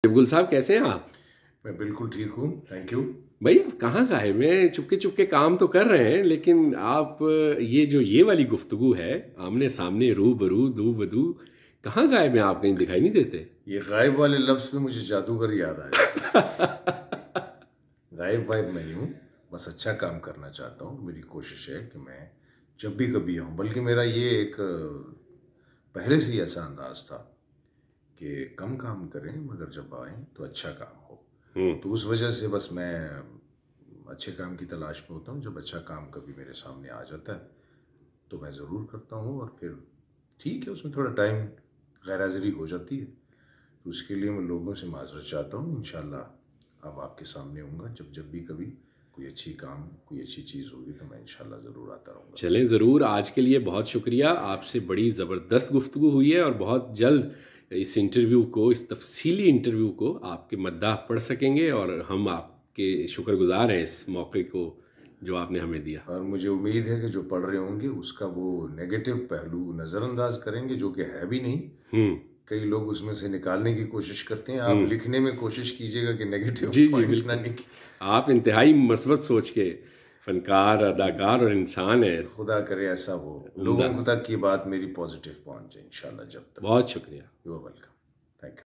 गुल साहब कैसे हैं आप? मैं बिल्कुल ठीक हूँ, थैंक यू। भाई आप कहाँ गायब हैं? चुपके चुपके काम तो कर रहे हैं, लेकिन आप ये वाली गुफ्तगू है, आमने सामने रूबरू दू बदू, कहाँ गायब हैं आप? कहीं दिखाई नहीं देते। ये गायब वाले लफ्ज़ में मुझे जादूगर याद आ जाता है। गायब वायब नहीं हूँ, बस अच्छा काम करना चाहता हूँ। मेरी कोशिश है कि मैं जब भी कभी आऊँ, बल्कि मेरा ये एक पहले से ही ऐसा अंदाज था कि कम काम करें मगर जब आएँ तो अच्छा काम हो। तो उस वजह से बस मैं अच्छे काम की तलाश में होता हूँ। जब अच्छा काम कभी मेरे सामने आ जाता है तो मैं ज़रूर करता हूँ, और फिर ठीक है, उसमें थोड़ा टाइम गैर हाज़िरी हो जाती है, तो उसके लिए मैं लोगों से माज़रत चाहता हूँ। इंशाल्लाह अब आपके सामने आऊँगा जब भी कभी कोई अच्छी चीज़ होगी तो मैं इंशाल्लाह ज़रूर आता रहूँगा। चलें, ज़रूर। आज के लिए बहुत शुक्रिया। आपसे बड़ी ज़बरदस्त गुफ्तगू हुई है और बहुत जल्द इस तफसीली इंटरव्यू को आपके मद्दाह पढ़ सकेंगे, और हम आपके शुक्रगुजार हैं इस मौके को जो आपने हमें दिया। और मुझे उम्मीद है कि जो पढ़ रहे होंगे उसका वो नेगेटिव पहलू नज़रअंदाज करेंगे, जो कि है भी नहीं। कई लोग उसमें से निकालने की कोशिश करते हैं। आप लिखने में कोशिश कीजिएगा कि नेगेटिव जी जी, पॉइंट ना बिल्कुल। निकले। आप इंतहाई मस्बत सोच के फनकार, अदाकार और इंसान है। खुदा करे ऐसा हो, उम्दा। लोगों तक की बात मेरी पॉजिटिव पहुंचे इंशाल्लाह। जब तक बहुत शुक्रिया। You are welcome. Thank you.